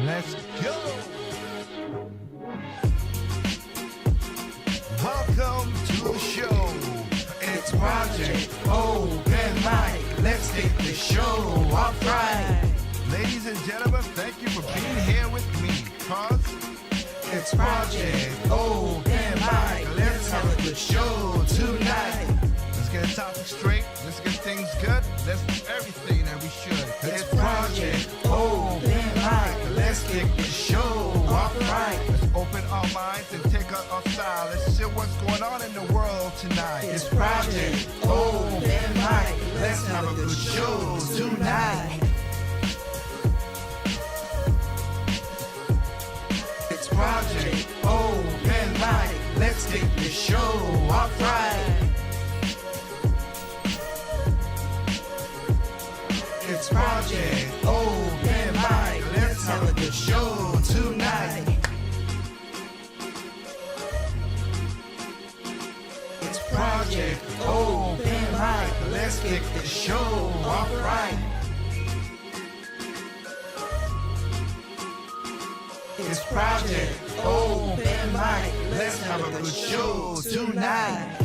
Let's go! Welcome to the show. It's Project Open Mic. Let's get the show off right. Ladies and gentlemen, thank you for being here with me. Cause it's Project Open Mic. Let's have a good show tonight. Let's get the topic straight. Let's get things good. Let's do everything that we should. It's Project Open Mic. Let's get the show off right. Let's open our minds and take out our style. Let's see what's going on in the world tonight. It's Project Open Mic. Let's have a good show tonight. It's Project Open Mic. Let's get the show off right. It's Project Open Mic. Let's have a good show tonight. It's Project Open Mic. Let's get the show off right. It's Project Open Mic. Let's have a good show tonight.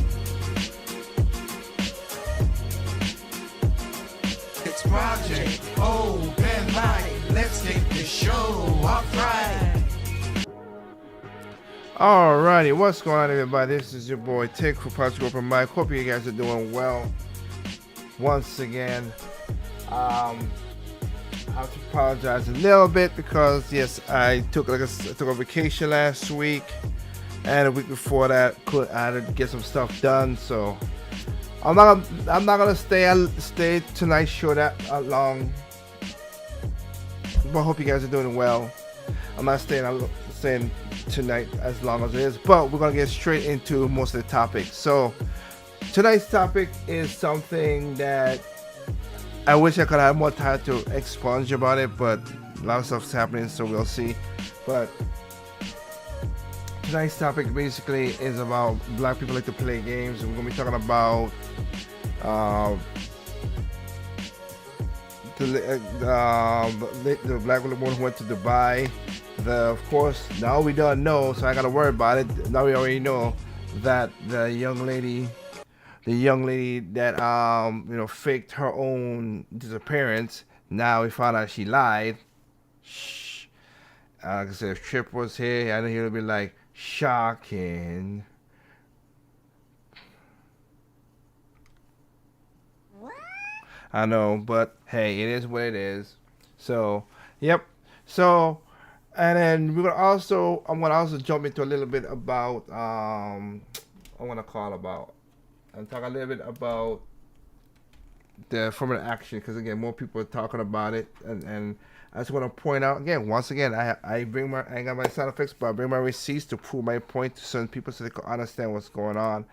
It's Project Open Mic. Let's get the show off right. Alrighty, what's going on, everybody? This is your boy Tick for Project Open Mic. Hope you guys are doing well. Once again, I have to apologize a little bit because yes, I took a vacation last week, and a week before that, I had to get some stuff done. So I'm not gonna stay tonight's show that long. But I hope you guys are doing well. I'm not staying tonight as long as it is, but we're gonna get straight into most of the topics. So tonight's topic is something that I wish I could have more time to expunge about it, but a lot of stuff's happening, so we'll see. But tonight's topic basically is about black people like to play games. We're gonna be talking about the black woman who went to Dubai. Of course, now we don't know, so I gotta worry about it. Now we already know that the young lady that faked her own disappearance. Now we found out she lied. Shh. Like I said, if Trip was here, I know he would be like, shocking. I know, but hey, it is what it is. So, yep. So, and then I'm gonna also jump into a little bit about and talk a little bit about the affirmative action, because again, more people are talking about it, and I just want to point out again, once again, I ain't got my sound effects, but I bring my receipts to prove my point to certain people so they can understand what's going on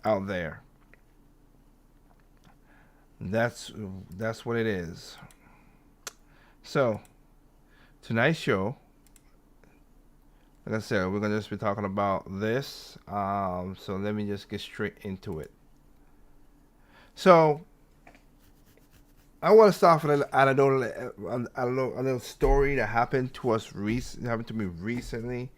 out there. That's what it is. So tonight's show, like I said, we're gonna just be talking about this. So let me just get straight into it. So I want to start with a little story that happened to me recently,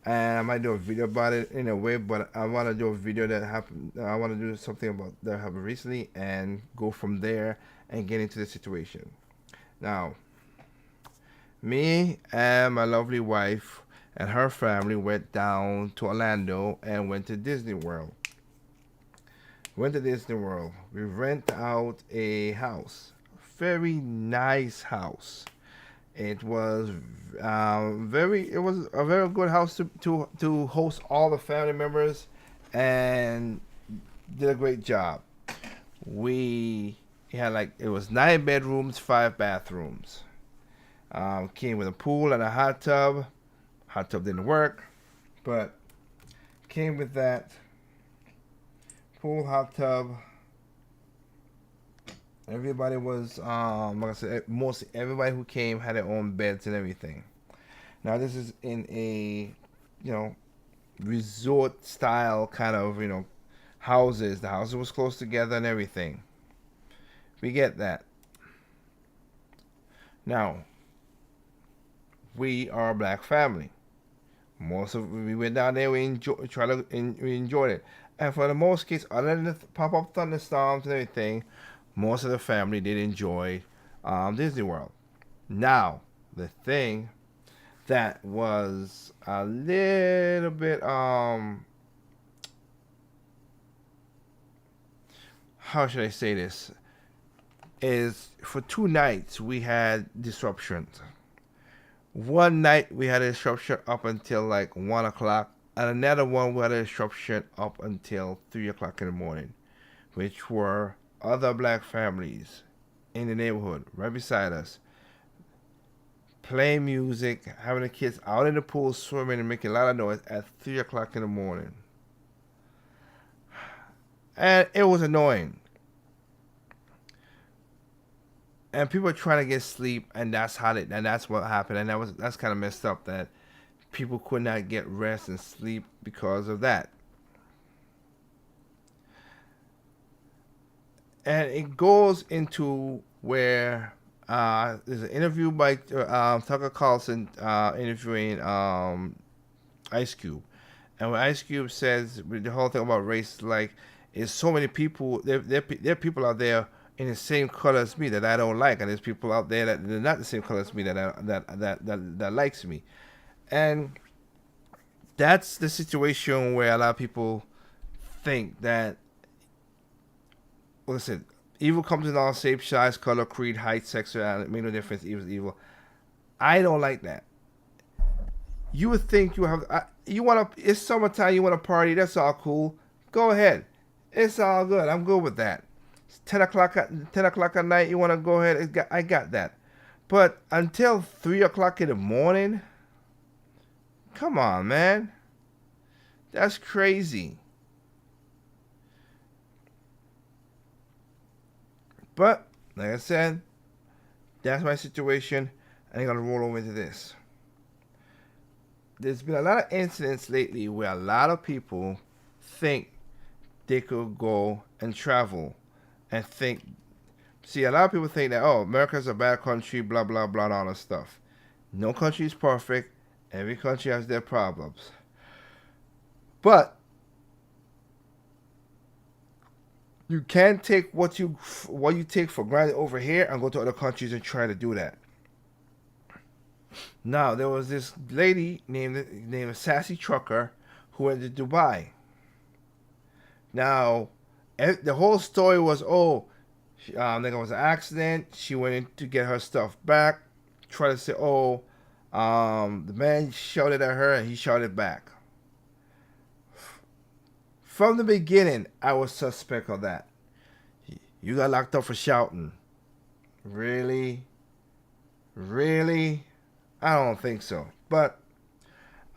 and I might do a video about it in a way, but I want to do a video that happened. I want to do something about that happened recently and go from there and get into the situation. Now, me and my lovely wife and her family went down to Orlando and went to Disney World. We rent out a house, very nice house. It was a very good house to host all the family members, and did a great job. We had it was 9 bedrooms, 5 bathrooms. Came with a pool and a hot tub. Hot tub didn't work, but came with that pool, hot tub, Everybody was, like I said, mostly everybody who came had their own beds and everything. Now this is in a, you know, resort style kind of, houses. The houses was close together and everything. We get that. Now, we are a black family. Most of we went down there. We enjoyed it, and for the most case, other than the pop up thunderstorms and everything, most of the family did enjoy Disney World. Now, the thing that was a little bit how should I say this, is for 2 nights we had disruptions. One night we had a disruption up until like 1 o'clock, and another one we had a disruption up until 3 o'clock in the morning, which were other black families in the neighborhood right beside us, playing music, having the kids out in the pool swimming and making a lot of noise at 3 o'clock in the morning. And it was annoying. And people are trying to get sleep, and that's what happened, and that's kind of messed up that people could not get rest and sleep because of that. And it goes into where there's an interview by Tucker Carlson interviewing Ice Cube, and when Ice Cube says the whole thing about race, like, is so many people. There are people out there in the same color as me that I don't like, and there's people out there that they're not the same color as me that likes me, and that's the situation where a lot of people think that, listen, evil comes in all shapes, size, color, creed, height, sex, it make no difference. Evil is evil. I don't like that. You would think it's summertime, you want to party, that's all cool. Go ahead. It's all good. I'm good with that. 10 o'clock at night, you want to go ahead, I got that. But until 3 o'clock in the morning, come on, man. That's crazy. But, like I said, that's my situation, and I'm going to roll over into this. There's been a lot of incidents lately where a lot of people think they could go and travel and see, a lot of people think that, oh, America's a bad country, blah, blah, blah, and all that stuff. No country is perfect. Every country has their problems. But you can't take what you take for granted over here and go to other countries and try to do that. Now, there was this lady named Sassy Trucker who went to Dubai. Now, the whole story was, there was an accident. She went in to get her stuff back. Tried to say, the man shouted at her and he shouted back. From the beginning, I was suspect of that. You got locked up for shouting. Really? Really? I don't think so. But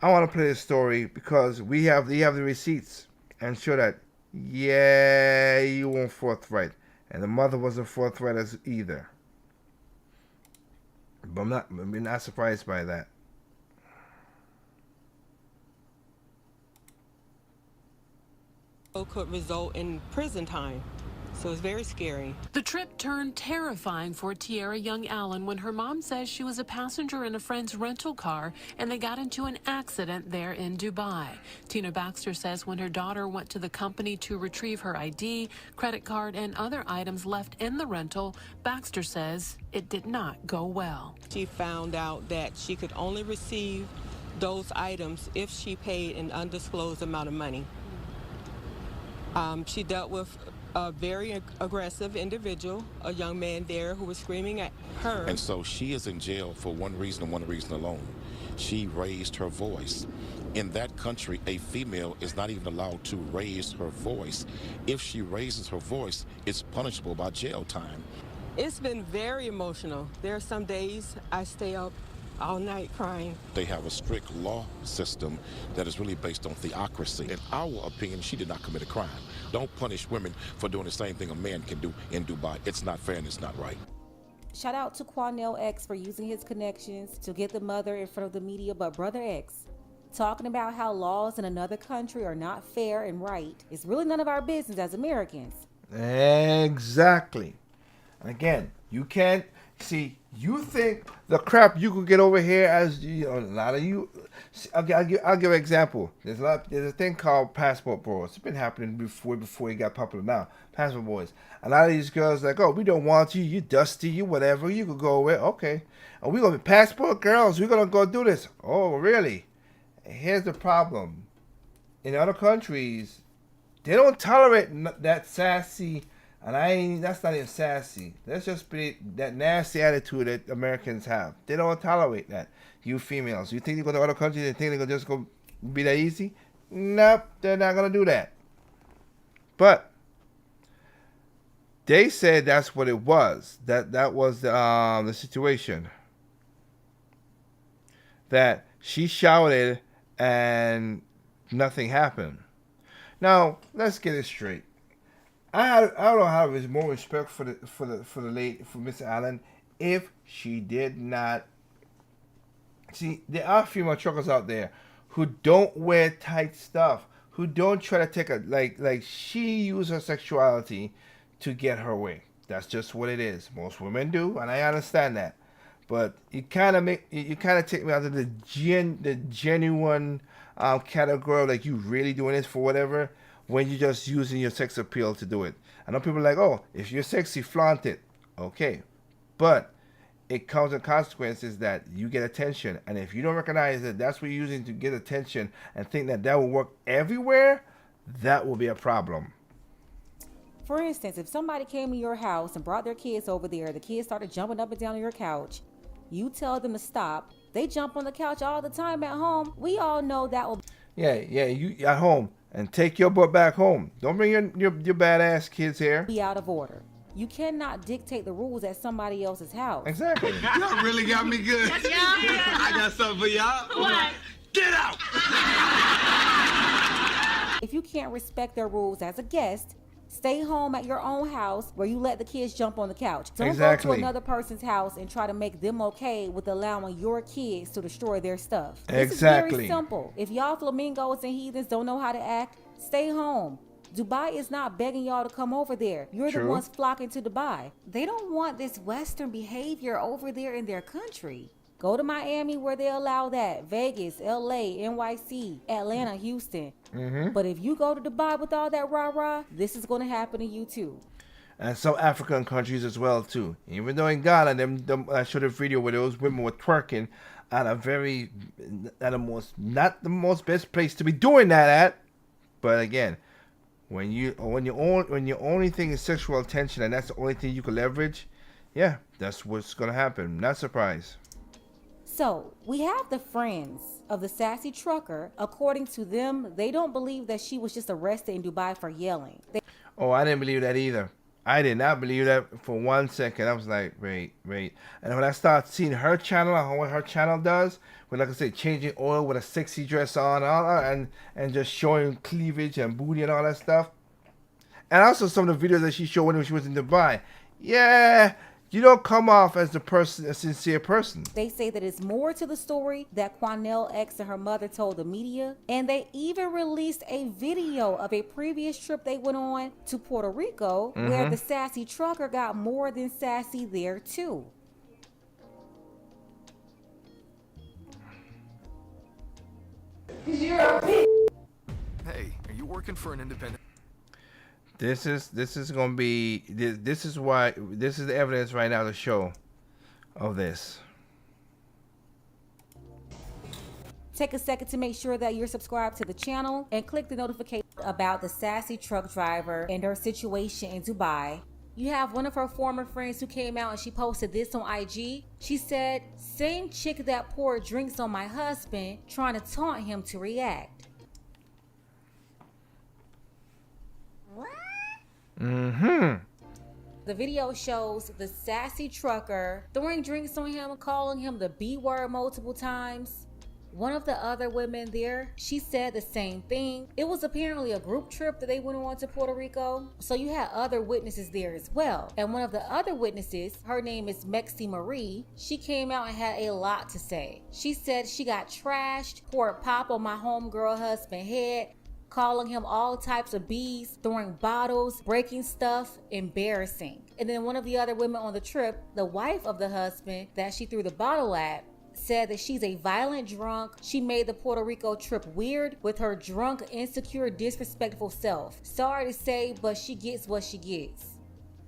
I want to play this story because we have the receipts and show that, yeah, you weren't forthright. And the mother wasn't forthright as either. But I'm not surprised by that. Could result in prison time. So it's very scary. The trip turned terrifying for Tiara Young Allen when her mom says she was a passenger in a friend's rental car and they got into an accident there in Dubai. Tina Baxter says when her daughter went to the company to retrieve her ID, credit card, and other items left in the rental, Baxter says it did not go well. She found out that she could only receive those items if she paid an undisclosed amount of money. She dealt with a very aggressive individual, a young man there who was screaming at her. And so she is in jail for one reason and one reason alone. She raised her voice. In that country, a female is not even allowed to raise her voice. If she raises her voice, it's punishable by jail time. It's been very emotional. There are some days I stay up all night crying. They have a strict law system that is really based on theocracy. In our opinion, she did not commit a crime. Don't punish women for doing the same thing a man can do in Dubai. It's not fair and it's not right. Shout out to Quanell X for using his connections to get the mother in front of the media, but Brother X, talking about how laws in another country are not fair and right is really none of our business as Americans. Exactly. Again, you can't see. You think the crap you could get over here as a lot of you. I'll give an example. There's a thing called passport bros. It's been happening before it got popular. Now passport boys. A lot of these girls like, oh, we don't want you. You dusty. You whatever. You could go away. Okay. And we gonna be passport girls. We're gonna go do this. Oh, really? Here's the problem. In other countries, they don't tolerate that sassy, and that's not even sassy. That's just that nasty attitude that Americans have. They don't tolerate that. You females, you think you go to other countries and think they're gonna just go be that easy? Nope, they're not gonna do that. But they said that's what it was. That was the situation. That she shouted and nothing happened. Now let's get it straight. I don't know how to have more respect for Miss Allen if she did not. See, there are female truckers out there who don't wear tight stuff, who don't try to take a like she used her sexuality to get her way. That's just what it is. Most women do, and I understand that. But you kind of take me out of the genuine category, like you really doing this for whatever, when you're just using your sex appeal to do it. I know people are like, oh, if you're sexy, flaunt it. Okay. But it comes with consequences that you get attention. And if you don't recognize that that's what you're using to get attention and think that will work everywhere, that will be a problem. For instance, if somebody came to your house and brought their kids over there, the kids started jumping up and down on your couch, you tell them to stop. They jump on the couch all the time at home. We all know that will... Yeah, you at home. And take your butt back home. Don't bring your badass kids here. ...be out of order. You cannot dictate the rules at somebody else's house. Exactly. Y'all really got me good. I got something for y'all. What? Get out! If you can't respect their rules as a guest, stay home at your own house where you let the kids jump on the couch. Don't go to another person's house and try to make them okay with allowing your kids to destroy their stuff. This is very simple. If y'all flamingos and heathens don't know how to act, stay home. Dubai is not begging y'all to come over there. You're the ones flocking to Dubai. They don't want this Western behavior over there in their country. Go to Miami where they allow that. Vegas, LA, NYC, Atlanta, Houston. But if you go to Dubai with all that rah-rah, this is going to happen to you too. And some African countries as well too. Even though in Ghana, I showed a video where those women were twerking at not the most best place to be doing that at. But again, when your only thing is sexual attention and that's the only thing you can leverage, yeah, that's what's gonna happen. Not surprised. So we have the friends of the sassy trucker. According to them, they don't believe that she was just arrested in Dubai for yelling. I didn't believe that either. I did not believe that for 1 second. I was like, wait. And when I started seeing her channel and what her channel does, with, like I said, changing oil with a sexy dress on and just showing cleavage and booty and all that stuff. And also some of the videos that she showed when she was in Dubai. Yeah, you don't come off as a sincere person. They say that it's more to the story that Quanell X and her mother told the media. And they even released a video of a previous trip they went on to Puerto Rico where the sassy trucker got more than sassy there too. Hey, are you working for an independent? This is gonna be this is the evidence right now to show of this. Take a second to make sure that you're subscribed to the channel and click the notification about the sassy truck driver and her situation in Dubai. You have one of her former friends who came out and she posted this on IG. She said, "Same chick that poured drinks on my husband, trying to taunt him to react." The video shows the sassy trucker throwing drinks on him, calling him the B word multiple times. One of the other women there, she said the same thing. It was apparently a group trip that they went on to Puerto Rico. So you had other witnesses there as well. And one of the other witnesses, her name is Mexi Marie, she came out and had a lot to say. She said she got trashed, poured pop on my homegirl husband's head, calling him all types of B's, throwing bottles, breaking stuff, embarrassing. And then one of the other women on the trip, the wife of the husband that she threw the bottle at, said that she's a violent drunk. She made the Puerto Rico trip weird with her drunk, insecure, disrespectful self. Sorry to say, but she gets what she gets.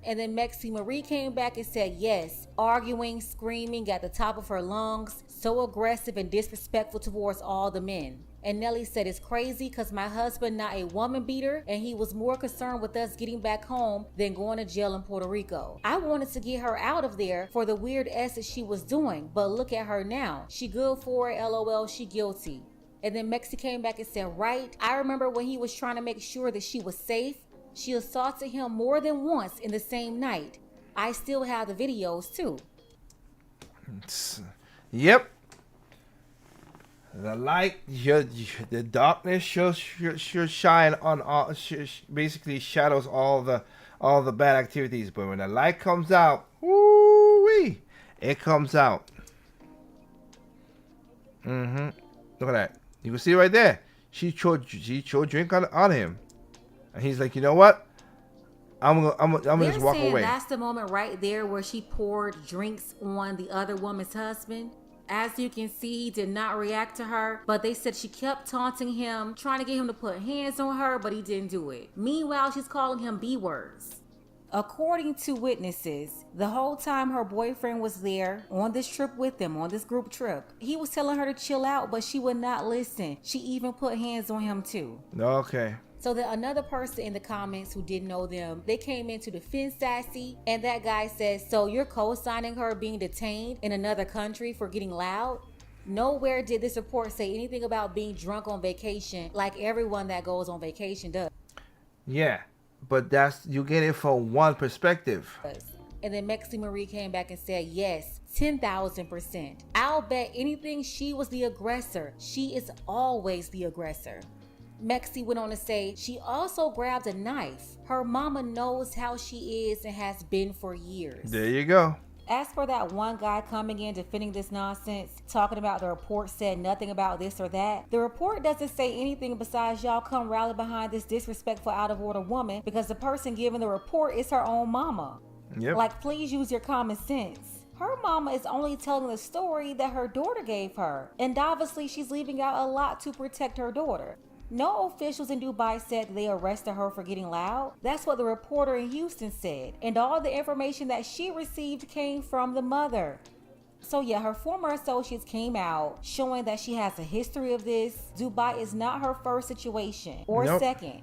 And then Mexi Marie came back and said yes, arguing, screaming at the top of her lungs, so aggressive and disrespectful towards all the men. And Nelly said it's crazy because my husband not a woman beater and he was more concerned with us getting back home than going to jail in Puerto Rico. I wanted to get her out of there for the weird ass that she was doing, but look at her now. She good for it, LOL, she guilty. And then Mexi came back and said, right, I remember when he was trying to make sure that she was safe. She assaulted him more than once in the same night. I still have the videos too. Yep. The light, the darkness should shine on all. Basically, shadows all the bad activities. But when the light comes out, woo-wee, it comes out. Look at that. You can see right there. She chose drink on him, and he's like, you know what? I'm gonna just walk away. That's the moment right there where she poured drinks on the other woman's husband. As you can see, he did not react to her, but they said she kept taunting him, trying to get him to put hands on her, but he didn't do it. Meanwhile, she's calling him B words. According to witnesses, the whole time her boyfriend was there on this trip with them, on this group trip, he was telling her to chill out, but she would not listen. She even put hands on him too. Okay. So then another person in the comments who didn't know them, they came in to defend Sassy, and that guy says, so you're co-signing her being detained in another country for getting loud? Nowhere did this report say anything about being drunk on vacation like everyone that goes on vacation does. Yeah, but that's, you get it from one perspective. And then Mexi Marie came back and said, yes, 10,000%. I'll bet anything she was the aggressor. She is always the aggressor. Mexi went on to say she also grabbed a knife. Her mama knows how she is and has been for years. There you go. As for that one guy coming in defending this nonsense, talking about the report said nothing about this or that, the report doesn't say anything besides y'all come rally behind this disrespectful out of order woman because the person giving the report is her own mama. Yep. Like, please use your common sense. Her mama is only telling the story that her daughter gave her, and obviously she's leaving out a lot to protect her daughter. No officials in Dubai said that they arrested her for getting loud. That's what the reporter in Houston said. And all the information that she received came from the mother. So yeah, her former associates came out showing that she has a history of this. Dubai is not her first situation or second.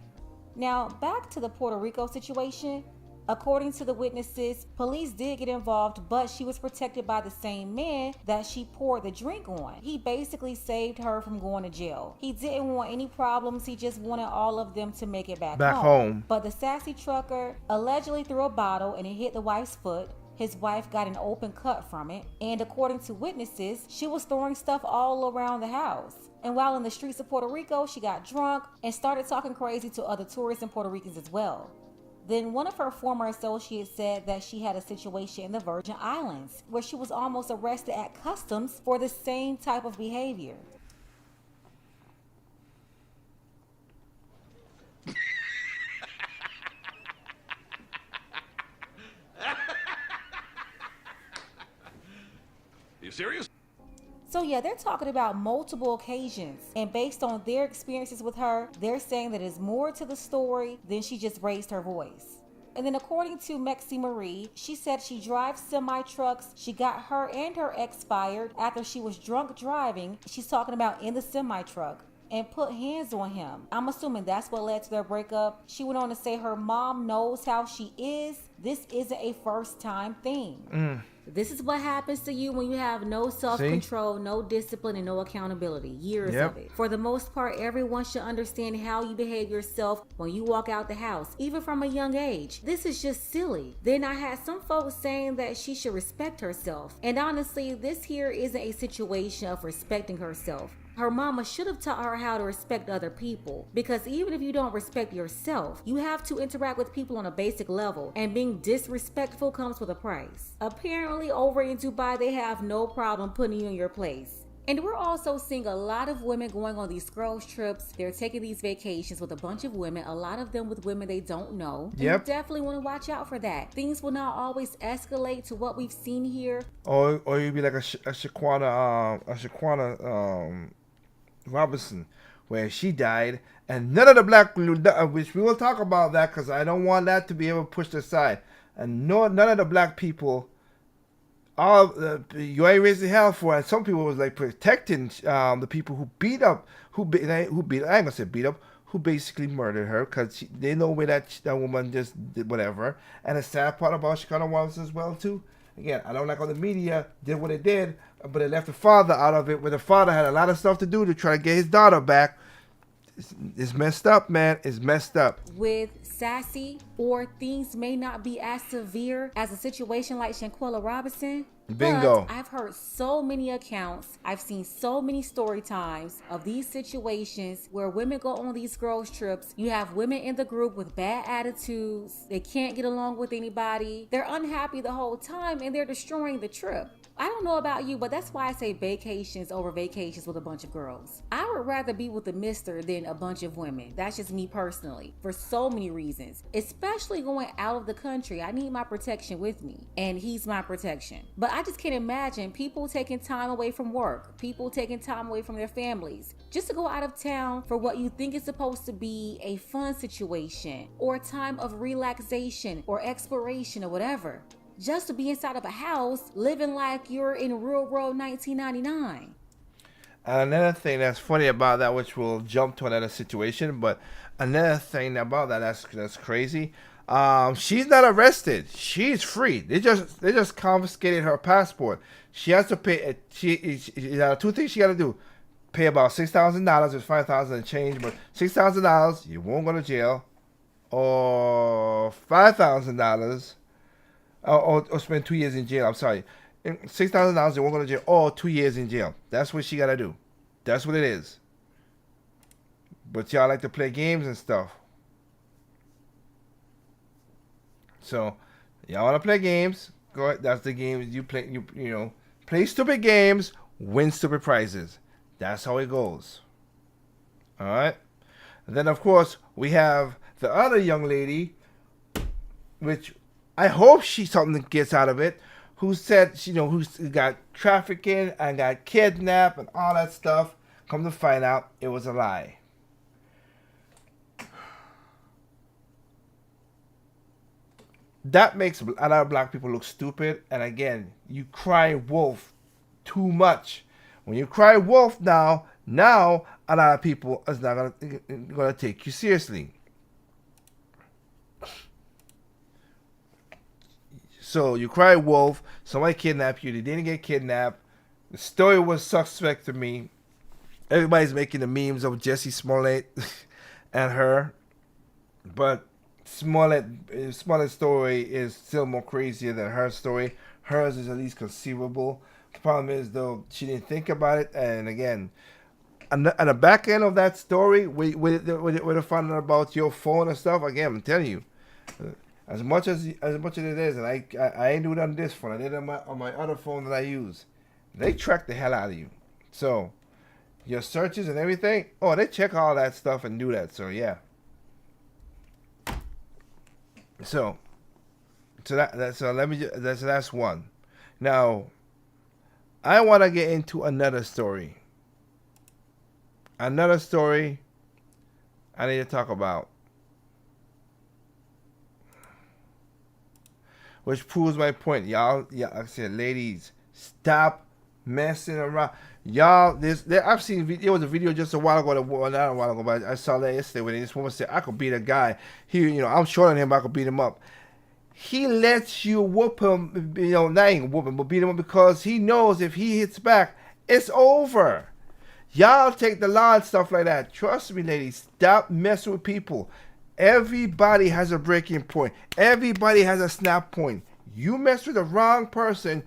Now, back to the Puerto Rico situation. According to the witnesses, police did get involved, but she was protected by the same man that she poured the drink on. He basically saved her from going to jail. He didn't want any problems. He just wanted all of them to make it back home. But the sassy trucker allegedly threw a bottle and it hit the wife's foot. His wife got an open cut from it. And according to witnesses, she was throwing stuff all around the house. And while in the streets of Puerto Rico, she got drunk and started talking crazy to other tourists and Puerto Ricans as well. Then one of her former associates said that she had a situation in the Virgin Islands where she was almost arrested at customs for the same type of behavior. You serious? So yeah, they're talking about multiple occasions, and based on their experiences with her, they're saying that there's more to the story than she just raised her voice. And then according to Mexi Marie, she said she drives semi-trucks. She got her and her ex fired after she was drunk driving. She's talking about in the semi-truck, and put hands on him. I'm assuming that's what led to their breakup. She went on to say her mom knows how she is. This isn't a first time thing. This is what happens to you when you have no self-control, no discipline, and no accountability. Years of it. For the most part, everyone should understand how you behave yourself when you walk out the house, even from a young age. This is just silly. Then I had some folks saying that she should respect herself. And honestly, this here isn't a situation of respecting herself. Her mama should have taught her how to respect other people, because even if you don't respect yourself, you have to interact with people on a basic level, and being disrespectful comes with a price. Apparently over in Dubai, they have no problem putting you in your place. And we're also seeing a lot of women going on these girls trips. They're taking these vacations with a bunch of women, a lot of them with women they don't know. You definitely want to watch out for that. Things will not always escalate to what we've seen here. Or you'd be like a Shaquana Robinson, where she died, and none of the black, which we will talk about that because I don't want that to be able pushed aside, and none of the black people, you ain't raising hell for, and some people was like protecting the people who beat up, I ain't gonna say beat up, who basically murdered her, because they know where that woman just did whatever. And the sad part about Chicago Robinson as well too, again, I don't like how the media did what it did, but it left the father out of it, where the father had a lot of stuff to do to try to get his daughter back. It's messed up, man. It's messed up. With Sassy, or things may not be as severe as a situation like Shanquella Robinson. Bingo. But I've heard so many accounts, I've seen so many story times of these situations where women go on these girls trips. You have women in the group with bad attitudes. They can't get along with anybody. They're unhappy the whole time, and they're destroying the trip. I don't know about you, but that's why I say vacations over vacations with a bunch of girls. I would rather be with a mister than a bunch of women. That's just me personally, for so many reasons. Especially going out of the country, I need my protection with me, and he's my protection. But I just can't imagine people taking time away from work, people taking time away from their families, just to go out of town for what you think is supposed to be a fun situation, or a time of relaxation, or exploration, or whatever. Just to be inside of a house, living like you're in real world 1999. And another thing that's funny about that, which we'll jump to another situation, but another thing about that that's crazy. She's not arrested. She's free. They just confiscated her passport. She has to pay. She two things she got to do: pay about $6,000. It's $5,000 and change, but $6,000 you won't go to jail, or $5,000. Or spend 2 years in jail. I'm sorry. $6,000, they won't go to jail. Or 2 years in jail. That's what she got to do. That's what it is. But y'all like to play games and stuff. So, y'all want to play games. Go ahead. That's the game you play. You know, play stupid games, win stupid prizes. That's how it goes. All right. And then, of course, we have the other young lady, which I hope something gets out of it, who said, who's got trafficking and got kidnapped and all that stuff. Come to find out, it was a lie. That makes a lot of black people look stupid. And again, you cry wolf too much. When you cry wolf now a lot of people is not gonna take you seriously. So you cry wolf, somebody kidnapped you, they didn't get kidnapped. The story was suspect to me. Everybody's making the memes of Jesse Smollett and her. But Smollett's story is still more crazier than her story. Hers is at least conceivable. The problem is, though, she didn't think about it. And again, on the back end of that story, with the finding out about your phone and stuff, again, I'm telling you, As much as it is, and I ain't doing it on this phone. I did it on my other phone that I use. They track the hell out of you. So your searches and everything. Oh, they check all that stuff and do that. So yeah. So that's one. Now, I want to get into another story. Another story I need to talk about, which proves my point. Y'all, I said, ladies, stop messing around. Y'all, I've seen, there was a video just a while ago, not a while ago, but I saw that yesterday when this woman said, I could beat a guy. I'm shorter than him, but I could beat him up. he lets you whoop him, not even whoop him, but beat him up because he knows if he hits back, it's over. Y'all take the law and stuff like that. Trust me, ladies, stop messing with people. Everybody has a breaking point. Everybody has a snap point. You mess with the wrong person,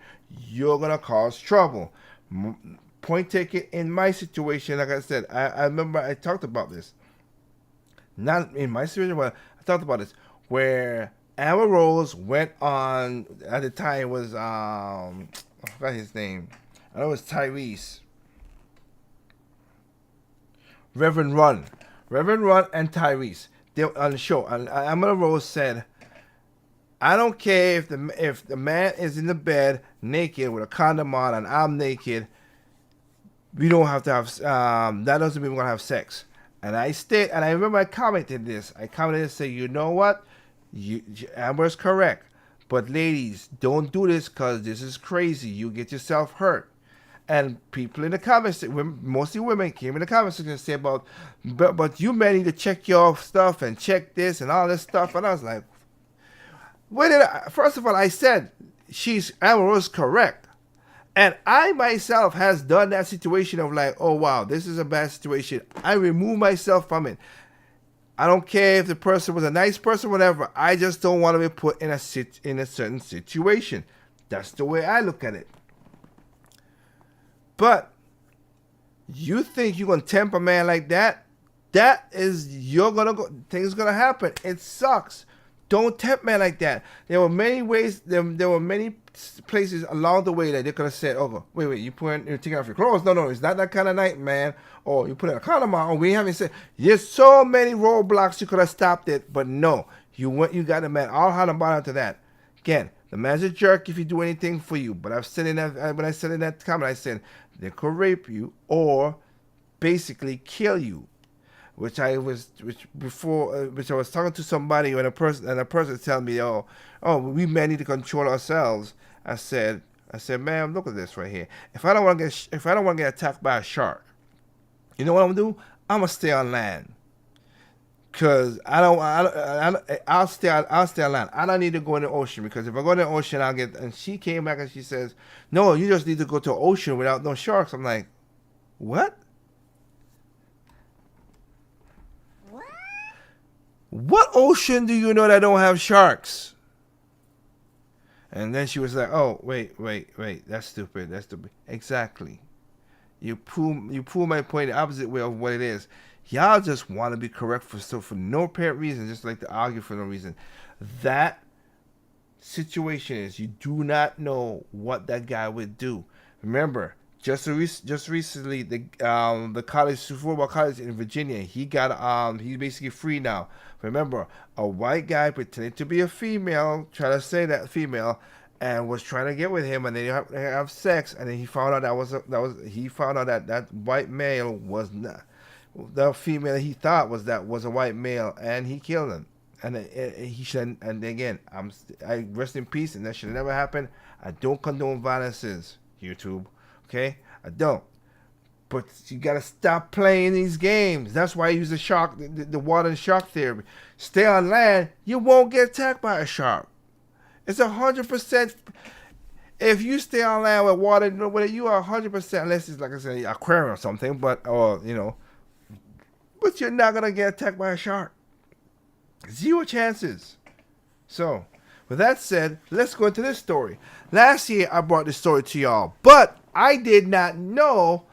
you're going to cause trouble. Point taken in my situation, like I said, I remember I talked about this. Not in my situation, but I talked about this. Where Amber Rose went on, at the time it was, I forgot his name. I know it was Tyrese. Reverend Run and Tyrese. They were on the show. And Amber Rose said, I don't care if the man is in the bed naked with a condom on and I'm naked. We don't have to have, that doesn't mean we're going to have sex. And I remember I commented this. I commented and said, you know what? Amber's correct. But ladies, don't do this because this is crazy. You get yourself hurt. And people in the comments, mostly women, came in the comments and say about, but you men need to check your stuff and check this and all this stuff. And I was like, first of all, I said Amber was correct. And I myself has done that situation of like, oh wow, this is a bad situation. I remove myself from it. I don't care if the person was a nice person, whatever. I just don't want to be put in a certain situation. That's the way I look at it. But you think you're gonna tempt a man like that? Things gonna happen. It sucks. Don't tempt men like that. There were many ways. There were many places along the way that they could have said, "Oh, wait, you're taking off your clothes? No, it's not that kind of night, man." Or you put a condom on. Or we haven't said. There's so many roadblocks you could have stopped it, but no, you got the man all hot and bothered to that. Again, the man's a jerk if he do anything for you. But I've said in that when I said in that comment, I said they could rape you or basically kill you. Which I was talking to somebody and a person telling me, oh, we men need to control ourselves. I said, ma'am, look at this right here. If I don't want to get attacked by a shark, you know what I'm gonna do? I'm gonna stay on land. Cause I'll stay on land. I don't need to go in the ocean because if I go in the ocean, I'll get. And she came back and she says, no, you just need to go to the ocean without no sharks. I'm like, what? What ocean do you know that don't have sharks? And then she was like, oh, wait, that's stupid. Exactly. You prove my point the opposite way of what it is. Y'all just want to be correct for no apparent reason, just like to argue for no reason. That situation is you do not know what that guy would do. Remember, just recently, the football college in Virginia, he's basically free now. Remember, a white guy pretended to be a female, trying to say that female, and was trying to get with him, and they have sex, and then he found out that white male was not the female he thought was a white male, and he killed him. And he should. And again, I rest in peace, and that should have never happened. I don't condone violences, YouTube. Okay, I don't. But you gotta stop playing these games. That's why I use the water and shark theory. Stay on land, you won't get attacked by a shark. It's 100%. If you stay on land with water, you are 100%, unless it's like I said, aquarium or something. But you're not gonna get attacked by a shark. Zero chances. So, with that said, let's go into this story. Last year I brought this story to y'all, but I did not know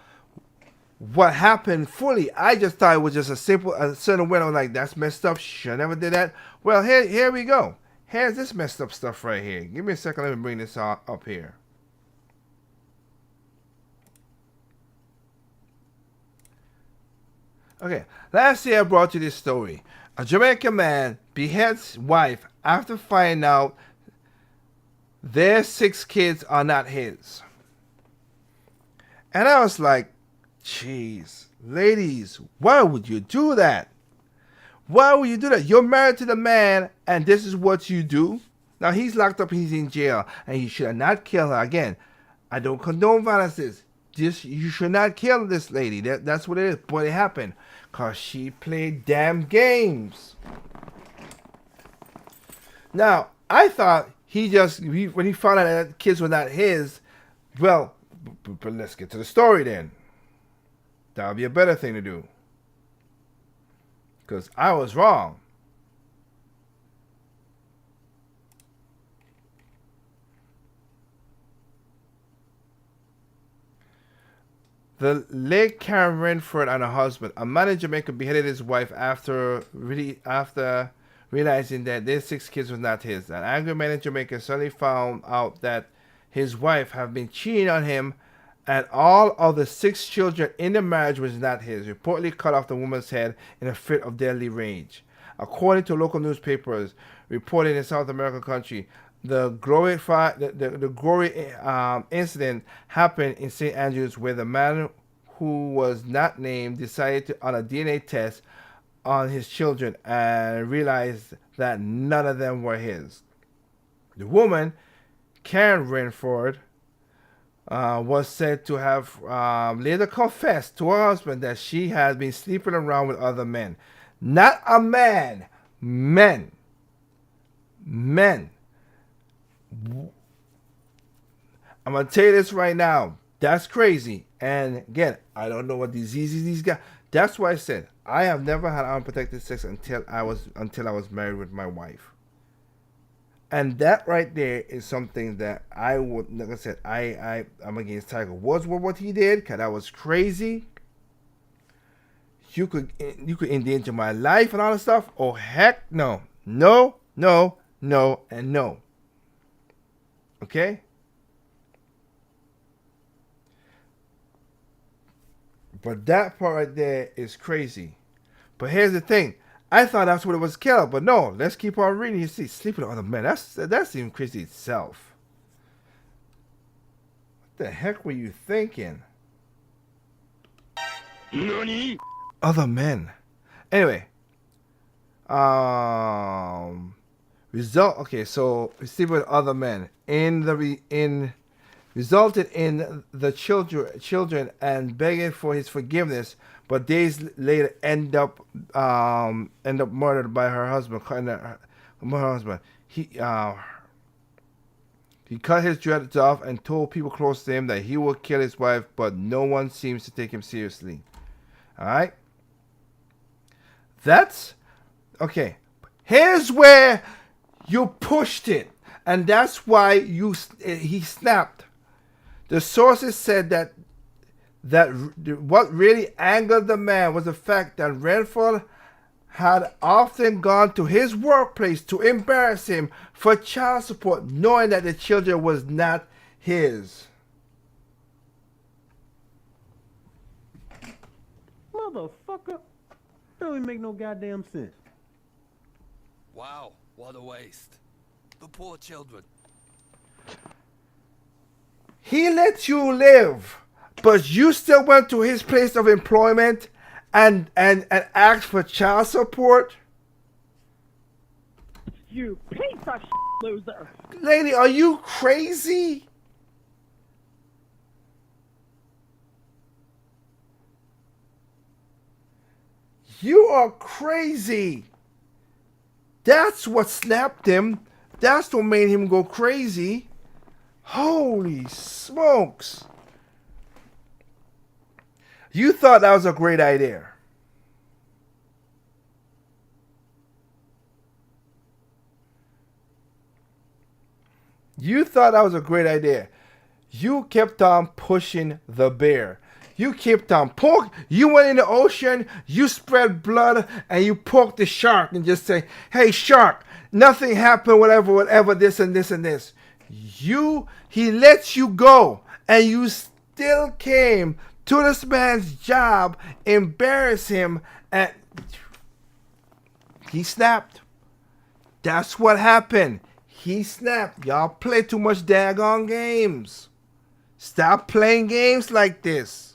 what happened fully. I just thought it was just a certain way. I was like, that's messed up. Should never did that. Well, here we go. Here's this messed up stuff right here. Give me a second. Let me bring this up here. Okay. Last year I brought you this story. A Jamaican man beheads wife after finding out their 6 kids are not his. And I was like, jeez, ladies, why would you do that? Why would you do that? You're married to the man, and this is what you do? Now, he's locked up, he's in jail, and you should not kill her. Again, I don't condone violence. You should not kill this lady. That's what it is. But it happened because she played damn games. Now, I thought when he found out that kids were not his, well, but let's get to the story then. That would be a better thing to do. Because I was wrong. The late Karen Renford and her husband, a man in Jamaica, beheaded his wife after realizing that their 6 kids was not his. An angry man in Jamaica suddenly found out that his wife had been cheating on him, and all of the 6 children in the marriage was not his. Reportedly cut off the woman's head in a fit of deadly rage. According to local newspapers reported in South American country, the glory incident happened in St. Andrews, where the man who was not named decided to on a DNA test on his children and realized that none of them were his. The woman, Karen Renford, was said to have later confessed to her husband that she had been sleeping around with other men. Not a man. Men. I'm going to tell you this right now. That's crazy. And again, I don't know what diseases these guys. That's why I said I have never had unprotected sex until I was married with my wife. And that right there is something that I would, like I said, I'm against Tiger Woods with what he did, because that was crazy. You could endanger my life and all that stuff. Oh heck no. No, and no. Okay? But that part right there is crazy. But here's the thing. I thought that's what it was killed, but no. Let's keep on reading. You see, sleeping with other men. That's even crazy itself. What the heck were you thinking? NANI? Other men. Anyway. Okay, so sleeping with other men resulted in the children and begging for his forgiveness, but days later end up murdered by her husband. He cut his dreads off and told people close to him that he would kill his wife, but no one seems to take him seriously. All right, that's okay. Here's where you pushed it, and that's why he snapped. The sources said that what really angered the man was the fact that Renford had often gone to his workplace to embarrass him for child support, knowing that the children was not his. Motherfucker. That don't even make no goddamn sense. Wow, what a waste. The poor children. He let you live, but you still went to his place of employment and asked for child support? You piece of shit loser. Lady, are you crazy? You are crazy. That's what snapped him. That's what made him go crazy. Holy smokes. You thought that was a great idea. You thought that was a great idea. You kept on pushing the bear. You kept on poke. You went in the ocean, you spread blood, and you poked the shark and just say, hey, shark, nothing happened, whatever, this and this and this. He let you go, and you still came to this man's job, embarrass him, and he snapped. That's what happened. He snapped. Y'all play too much daggone games. Stop playing games like this.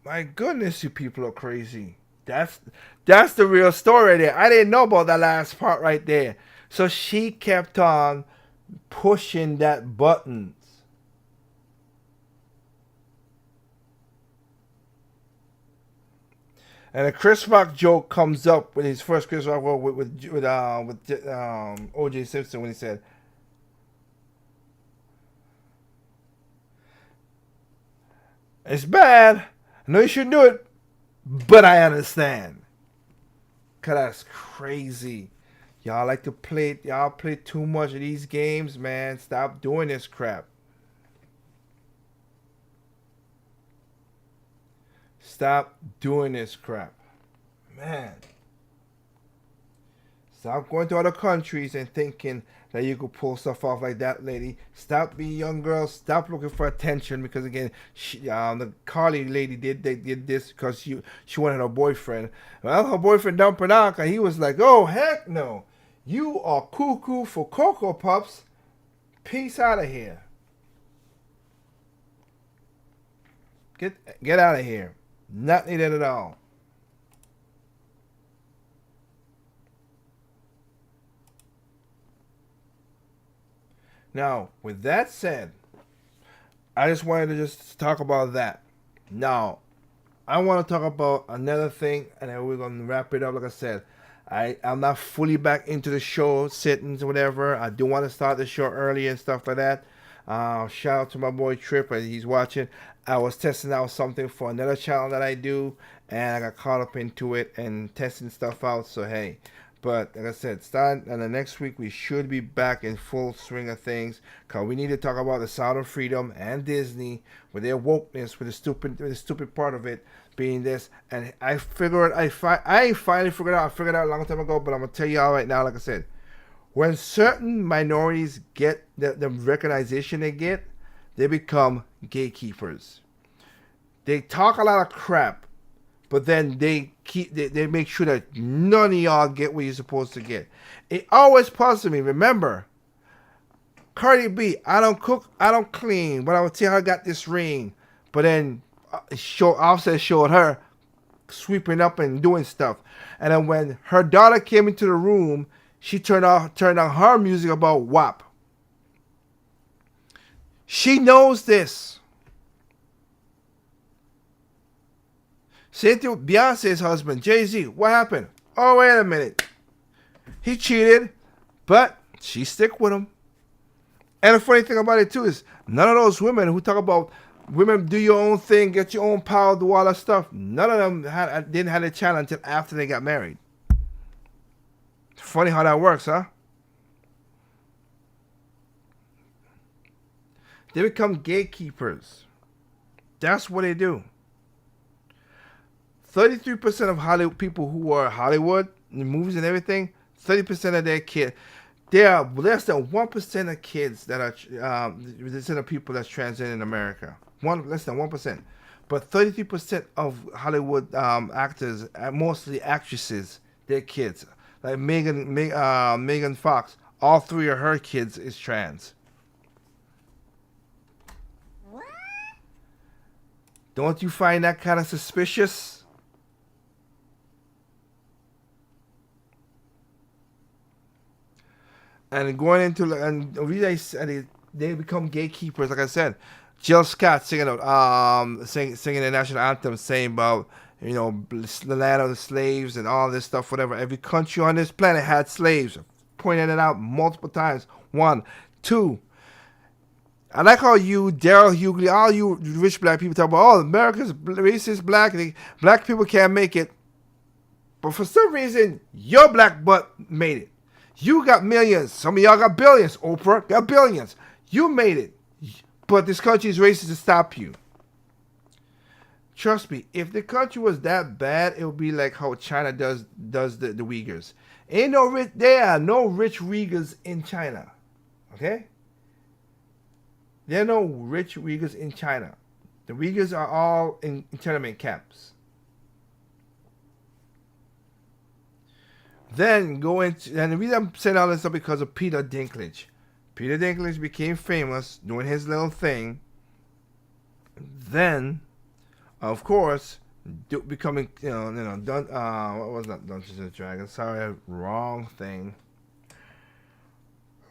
My goodness, you people are crazy. That's the real story there. I didn't know about that last part right there. So she kept on pushing that buttons. And a Chris Rock joke comes up with his first Chris Rock joke with O.J. Simpson when he said, "It's bad. I know you shouldn't do it, but I understand." Cause that's crazy. Y'all like to play. Y'all play too much of these games, man. Stop doing this crap. Stop doing this crap. Man. Stop going to other countries and thinking that you could pull stuff off like that, lady. Stop being young girls. Stop looking for attention because, again, the Carly lady did this because she wanted her boyfriend. Well, her boyfriend dumped her out and he was like, "Oh, heck no. You are cuckoo for Cocoa Puffs. Peace out of here. Get out of here. Not needed at all." Now, with that said, I just wanted to just talk about that. Now, I want to talk about another thing, and then we're going to wrap it up. Like I said, I'm not fully back into the show, sittings, or whatever. I do want to start the show early and stuff like that. Shout out to my boy Trip, as he's watching. I was testing out something for another channel that I do, and I got caught up into it and testing stuff out. So, hey. But like I said, starting the next week, we should be back in full swing of things. Cause we need to talk about the Sound of Freedom and Disney with their wokeness, with the stupid part of it being this. And I finally figured out. I figured out a long time ago, but I'm gonna tell y'all right now. Like I said, when certain minorities get the recognition they get, they become gatekeepers. They talk a lot of crap. But then they make sure that none of y'all get what you're supposed to get. It always puzzles me. Remember, Cardi B, I don't cook, I don't clean, but I would tell her I got this ring. But then Offset showed her sweeping up and doing stuff. And then when her daughter came into the room, she turned on her music about WAP. She knows this. Same thing with Beyonce's husband, Jay-Z. What happened? Oh, wait a minute. He cheated, but she stick with him. And the funny thing about it, too, is none of those women who talk about women do your own thing, get your own power, do all that stuff, none of them didn't have a channel until after they got married. Funny how that works, huh? They become gatekeepers. That's what they do. 33% of Hollywood people who are Hollywood, in movies and everything, 30% of their kids, there are less than 1% of kids that are, percent of people that's transgender in America. Less than 1%. But 33% of Hollywood actors, mostly actresses, they're kids. Like Megan Fox, all 3 of her kids is trans. What? Don't you find that kind of suspicious? And going into they become gatekeepers. Like I said, Jill Scott singing the national anthem, saying about the land of the slaves and all this stuff. Whatever. Every country on this planet had slaves. Pointing it out multiple times. 1, 2. I like how you, Daryl Hughley, all you rich black people talk about, America's racist, black people can't make it. But for some reason, your black butt made it. You got millions. Some of y'all got billions. Oprah got billions. You made it. But this country is racist to stop you. Trust me, if the country was that bad, it would be like how China does the Uyghurs. There are no rich Uyghurs in China. Okay? There are no rich Uyghurs in China. The Uyghurs are all in internment camps. Then and the reason I'm saying all this stuff because of Peter Dinklage. Peter Dinklage became famous doing his little thing. Then, of course, becoming what was that? Dungeons and Dragons. Sorry, wrong thing.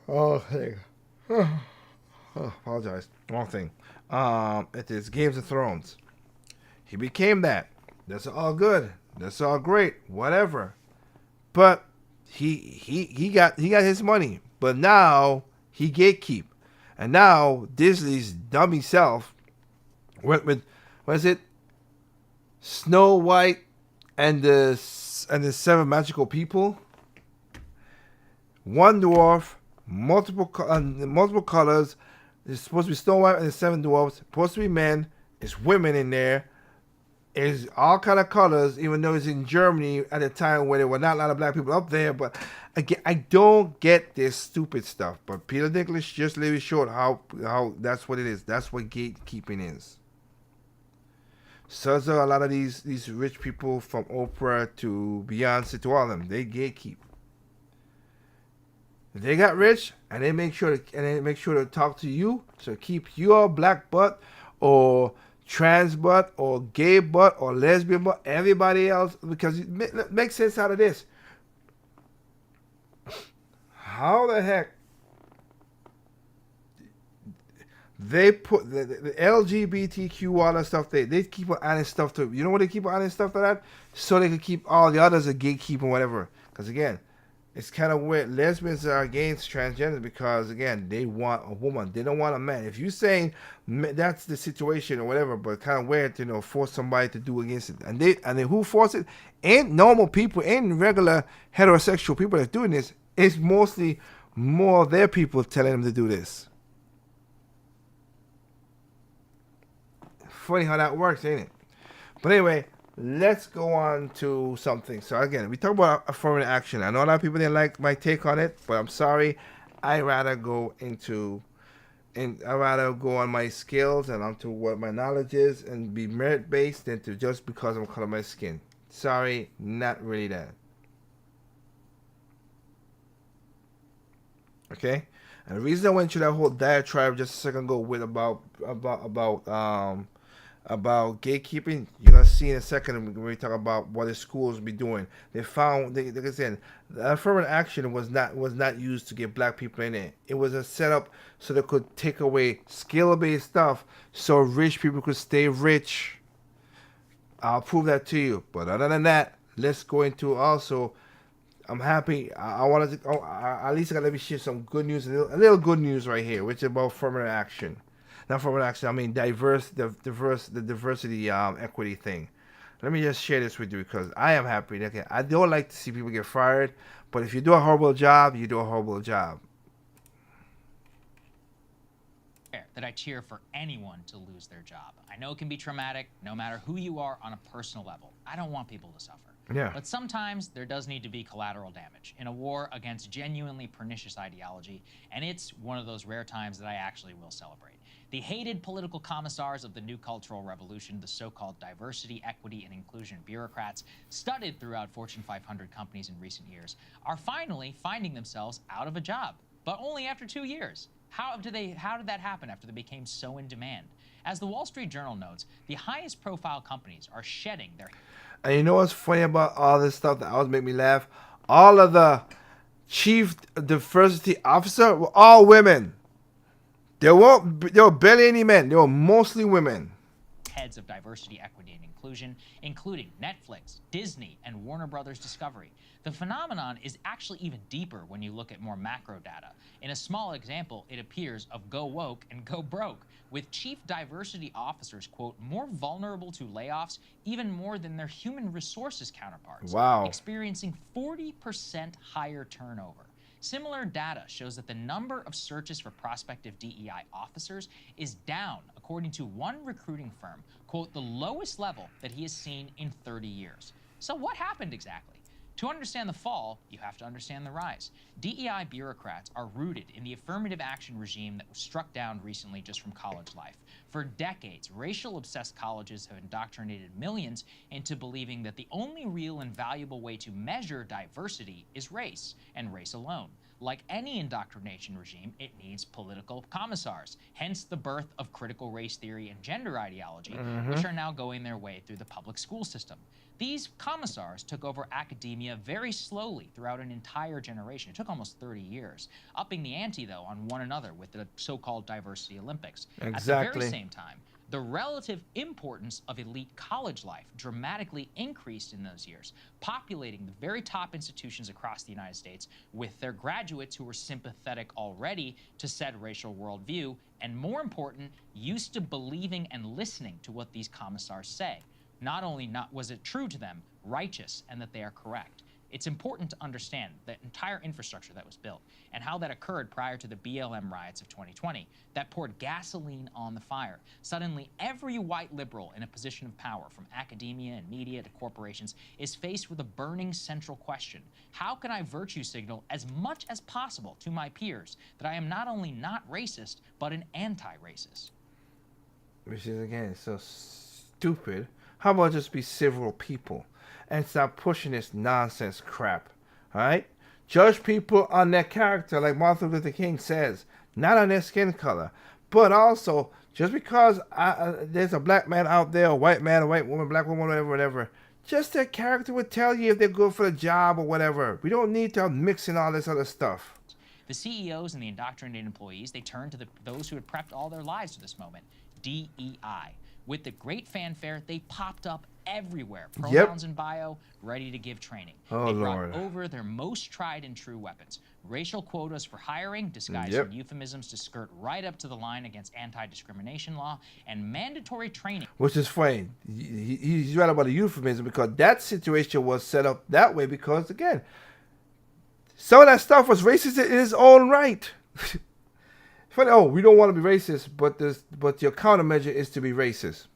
Oh, hey. Oh, apologize. Wrong thing. It is Games of Thrones. He became that. That's all good. That's all great. Whatever. But he got his money. But now he gatekeep. And now Disney's dummy self went with, what is it? Snow White and the seven magical people. One dwarf, multiple colors. It's supposed to be Snow White and the seven dwarfs. Supposed to be men. It's women in there. It's all kind of colors, even though it's in Germany at a time when there were not a lot of black people up there. But again, I don't get this stupid stuff. But Peter Dinklage just really showed how that's what it is. That's what gatekeeping is. So a lot of these rich people, from Oprah to Beyonce to all of them, they gatekeep. They got rich, and they make sure to talk to you, to keep your black butt or trans butt or gay butt or lesbian butt, everybody else, because it makes sense out of this. How the heck they put the LGBTQ, all that stuff, they keep on adding stuff to, you know what they keep on adding stuff to that? So they can keep all the others a gatekeeping, whatever. Because again, it's kind of weird. Lesbians are against transgender because, again, they want a woman. They don't want a man. If you're saying that's the situation or whatever, but kind of weird to, force somebody to do against it. And then who force it? Ain't normal people, ain't regular heterosexual people that's doing this. It's mostly more their people telling them to do this. Funny how that works, ain't it? But anyway, let's go on to something. So again, we talk about affirmative action. I know a lot of people didn't like my take on it, but I'm sorry. I rather go on my skills and onto what my knowledge is and be merit based than to just because I'm color my skin. Sorry, not really that. Okay, and the reason I went through that whole diatribe just a second ago with about gatekeeping, you're gonna see in a second when we talk about what the schools be doing. They found, like I said, the affirmative action was not used to get black people in it. It was a setup so they could take away skill-based stuff, so rich people could stay rich. I'll prove that to you. But other than that, let's go into also. I'm happy. I wanted to. At least I gotta let me share some good news, a little good news right here, which is about affirmative action. Not affirmative action. I mean the diversity equity thing. Let me just share this with you because I am happy. Okay, I don't like to see people get fired, but if you do a horrible job, you do a horrible job. That I cheer for anyone to lose their job. I know it can be traumatic, no matter who you are on a personal level. I don't want people to suffer. Yeah. But sometimes there does need to be collateral damage in a war against genuinely pernicious ideology, and it's one of those rare times that I actually will celebrate. The hated political commissars of the new cultural revolution, the so-called diversity, equity, and inclusion bureaucrats, studied throughout Fortune 500 companies in recent years, are finally finding themselves out of a job, but only after 2 years. How did that happen after they became so in demand? As the Wall Street Journal notes, the highest profile companies are shedding their... And you know what's funny about all this stuff that always make me laugh? All of the chief diversity officer were all women. There were barely any men. They were mostly women. Heads of diversity, equity, and inclusion, including Netflix, Disney, and Warner Brothers Discovery. The phenomenon is actually even deeper when you look at more macro data. In a small example, it appears of go woke and go broke, with chief diversity officers, quote, more vulnerable to layoffs even more than their human resources counterparts. Wow. Experiencing 40% higher turnover. Similar data shows that the number of searches for prospective DEI officers is down, according to one recruiting firm, quote, the lowest level that he has seen in 30 years. So what happened exactly? To understand the fall, you have to understand the rise. DEI bureaucrats are rooted in the affirmative action regime that was struck down recently just from college life. For decades, racial-obsessed colleges have indoctrinated millions into believing that the only real and valuable way to measure diversity is race, and race alone. like any indoctrination regime, it needs political commissars, hence the birth of critical race theory and gender ideology, which are now going their way through the public school system. These commissars took over academia very slowly throughout an entire generation. It took almost 30 years, upping the ante, though, on one another with the so-called diversity Olympics. Exactly. At the very same time, the relative importance of elite college life dramatically increased in those years, populating the very top institutions across the United States with their graduates who were sympathetic already to said racial worldview, and more important, used to believing and listening to what these commissars say. Not only was it true to them, righteous, and that they are correct. It's important to understand the entire infrastructure that was built and how that occurred prior to the BLM riots of 2020 that poured gasoline on the fire. Suddenly, every white liberal in a position of power, from academia and media to corporations, is faced with a burning central question. How can I virtue signal as much as possible to my peers that I am not only not racist, but an anti-racist? Which is, again, so stupid. How about just be civil people and stop pushing this nonsense crap, all right? Judge people on their character, like Martin Luther King says, not on their skin color. But also, just because there's a black man out there, a white man, a white woman, black woman, whatever, just their character would tell you if they're good for the job or whatever. We don't need to mix in all this other stuff. The CEOs and the indoctrinated employees, they turned to those who had prepped all their lives for this moment, DEI. With the great fanfare, they popped up everywhere. Pronouns in bio, ready to give training. They brought over their most tried and true weapons. Racial quotas for hiring, disguised in euphemisms to skirt right up to the line against anti-discrimination law, and mandatory training. Which is funny. He's right about the euphemism, because that situation was set up that way because, again, some of that stuff was racist in its own right. Funny, oh, we don't want to be racist, but your countermeasure is to be racist.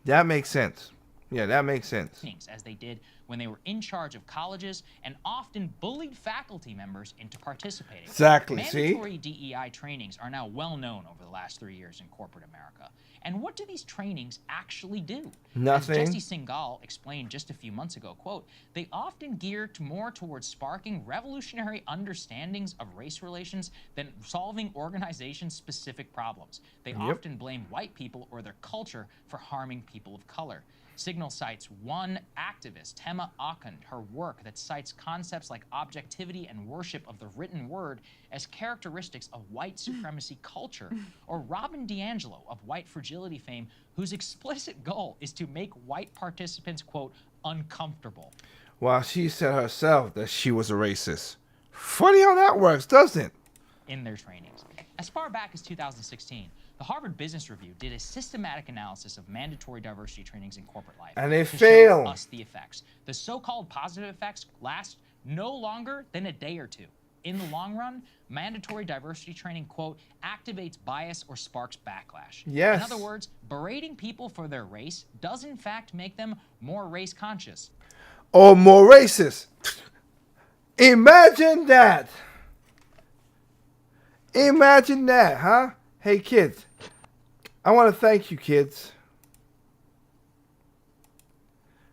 That makes sense. Yeah, that makes sense. As they did when they were in charge of colleges and often bullied faculty members into participating. Exactly, Mandatory DEI trainings are now well known over the last 3 years in corporate America. And what do these trainings actually do? Nothing. As Jesse Singhal explained just a few months ago, quote, they often gear more towards sparking revolutionary understandings of race relations than solving organization-specific problems. They often blame white people or their culture for harming people of color. Signal cites one activist, Tema Akund, her work that cites concepts like objectivity and worship of the written word as characteristics of white supremacy culture, or Robin DiAngelo of white fragility fame, whose explicit goal is to make white participants, quote, uncomfortable. Well, she said herself that she was a racist. Funny how that works, doesn't it? In their trainings. As far back as 2016, the Harvard Business Review did a systematic analysis of mandatory diversity trainings in corporate life. And they to failed. show us the effects. The so-called positive effects last no longer than a day or two. In the long run, mandatory diversity training, quote, activates bias or sparks backlash. Yes. In other words, berating people for their race does in fact make them more race conscious. Or more racist. Imagine that. Imagine that, huh? Hey, kids, I want to thank you, kids.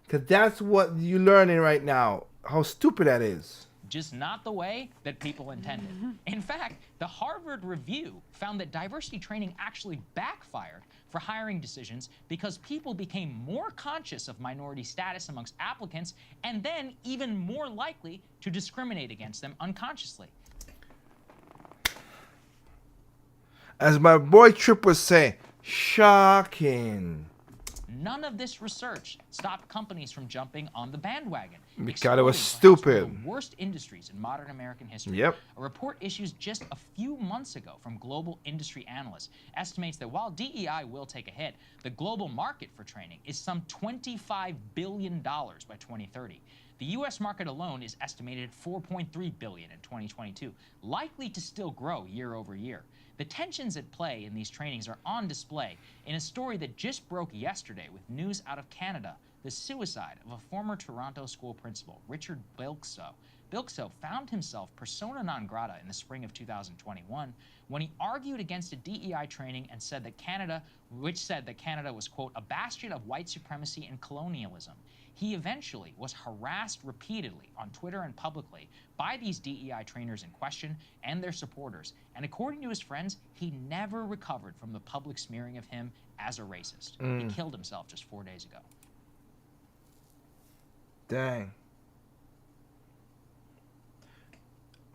Because that's what you're learning right now, how stupid that is. Just not the way that people intended. In fact, the Harvard Review found that diversity training actually backfired for hiring decisions because people became more conscious of minority status amongst applicants and then even more likely to discriminate against them unconsciously. As my boy Trip would say, shocking. None of this research stopped companies from jumping on the bandwagon. Because it was exploding perhaps stupid. one of the worst industries in modern American history. Yep. A report issued just a few months ago from global industry analysts estimates that while DEI will take a hit, the global market for training is some $25 billion by 2030. The U.S. market alone is estimated at $4.3 billion in 2022, likely to still grow year over year. The tensions at play in these trainings are on display in a story that just broke yesterday with news out of Canada, the suicide of a former Toronto school principal, Richard Bilkso, Bilkso found himself persona non grata in the spring of 2021 when he argued against a DEI training and said that Canada was, quote, a bastion of white supremacy and colonialism. He eventually was harassed repeatedly on Twitter and publicly by these DEI trainers in question and their supporters. And according to his friends, he never recovered from the public smearing of him as a racist. He killed himself just 4 days ago. Dang.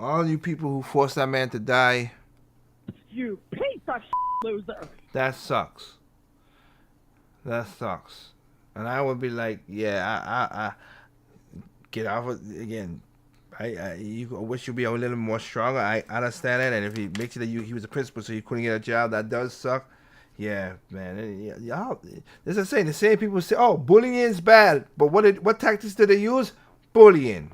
All you people who forced that man to die. You piece of loser. That sucks. That sucks. And I would be like, yeah, I get off of, again. I wish you'd be a little more stronger. I understand it. And if he makes it that he was a principal, so he couldn't get a job, that does suck. Yeah, man. Y'all, this is saying the same people say, oh, bullying is bad. But what tactics did they use? Bullying.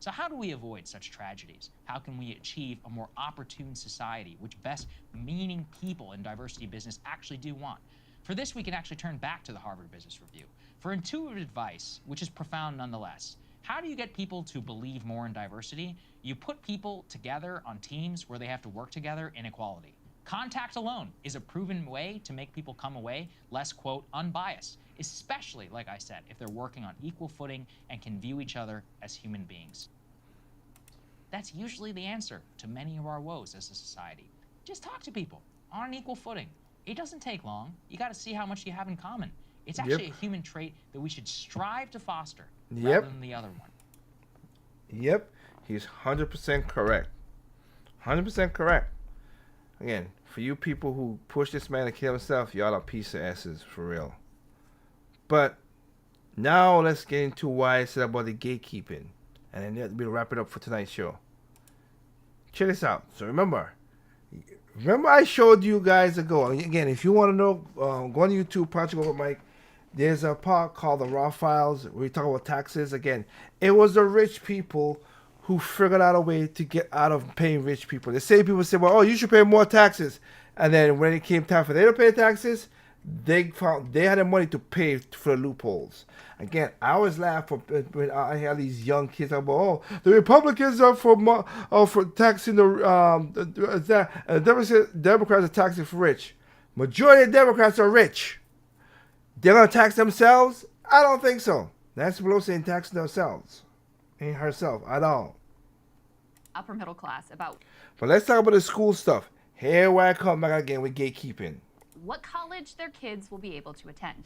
So how do we avoid such tragedies? How can we achieve a more opportune society, which best meaning people in diversity business actually do want? For this, we can actually turn back to the Harvard Business Review for intuitive advice, which is profound nonetheless. How do you get people to believe more in diversity? You put people together on teams where they have to work together in equality. Contact alone is a proven way to make people come away less, quote, unbiased, especially, like I said, if they're working on equal footing and can view each other as human beings. That's usually the answer to many of our woes as a society. Just talk to people on an equal footing. It doesn't take long. You got to see how much you have in common. It's actually a human trait that we should strive to foster rather than the other one. Yep, he's 100% correct. 100% correct. Again, for you people who push this man to kill himself, y'all are piece of asses, for real. But now let's get into why I said about the gatekeeping. And then we'll wrap it up for tonight's show. Check this out. So remember I showed you guys ago. Again, if you want to know, go on YouTube, Project Over Mike. There's a part called the Raw Files where we talk about taxes. Again, it was the rich people who figured out a way to get out of paying rich people. The same people say, well, oh, you should pay more taxes. And then when it came time for them to pay taxes, they found they had the money to pay for the loopholes. Again, I always laugh when I hear these young kids talk about, oh, the Republicans are for taxing the Democrats are taxing for rich. Majority of Democrats are rich. They're gonna tax themselves? I don't think so. Nancy Pelosi ain't taxing themselves, ain't herself at all. Upper middle class about. But let's talk about the school stuff. Here where I come back again with gatekeeping. What college their kids will be able to attend.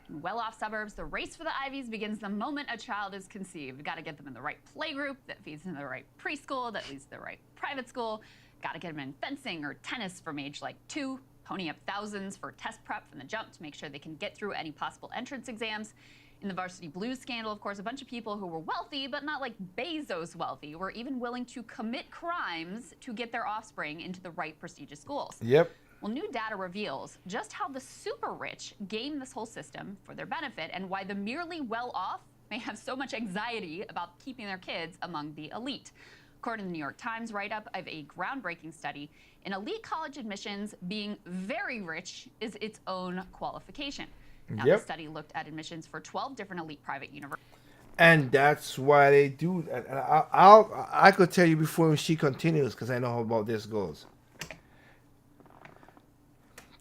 In well-off suburbs, the race for the Ivies begins the moment a child is conceived. Got to get them in the right playgroup that feeds into the right preschool that leads to the right private school. Got to get them in fencing or tennis from age like 2. Pony up thousands for test prep from the jump to make sure they can get through any possible entrance exams. In the Varsity Blues scandal, of course, a bunch of people who were wealthy, but not like Bezos wealthy, were even willing to commit crimes to get their offspring into the right prestigious schools. Yep. Well, new data reveals just how the super rich game this whole system for their benefit and why the merely well-off may have so much anxiety about keeping their kids among the elite. According to the New York Times write-up of a groundbreaking study, in elite college admissions, being very rich is its own qualification. Now, the study looked at admissions for 12 different elite private universities. And that's why they do that. I could tell you before she continues, because I know how about this goes.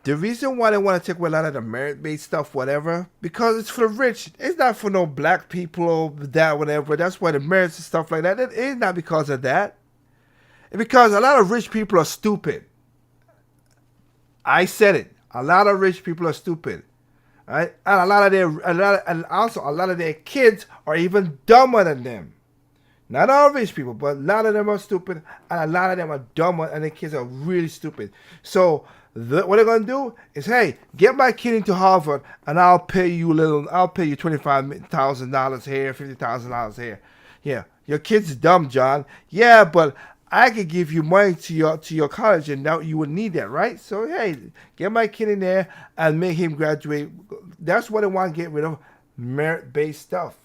The reason why they want to take away a lot of the merit-based stuff, whatever, because it's for the rich. It's not for no black people or that, whatever. That's why the merits and stuff like that. It is not because of that. It's because a lot of rich people are stupid. I said it. A lot of rich people are stupid. Right? And a lot of their kids are even dumber than them. Not all rich people, but a lot of them are stupid, and a lot of them are dumber, and their kids are really stupid. So what they're gonna do is, hey, get my kid into Harvard, and I'll pay you $25,000 here, $50,000 here. Yeah, your kid's dumb, John. Yeah, but I could give you money to your college, and now you would need that, right? So hey, get my kid in there and make him graduate. That's what they want to get rid of, merit-based stuff.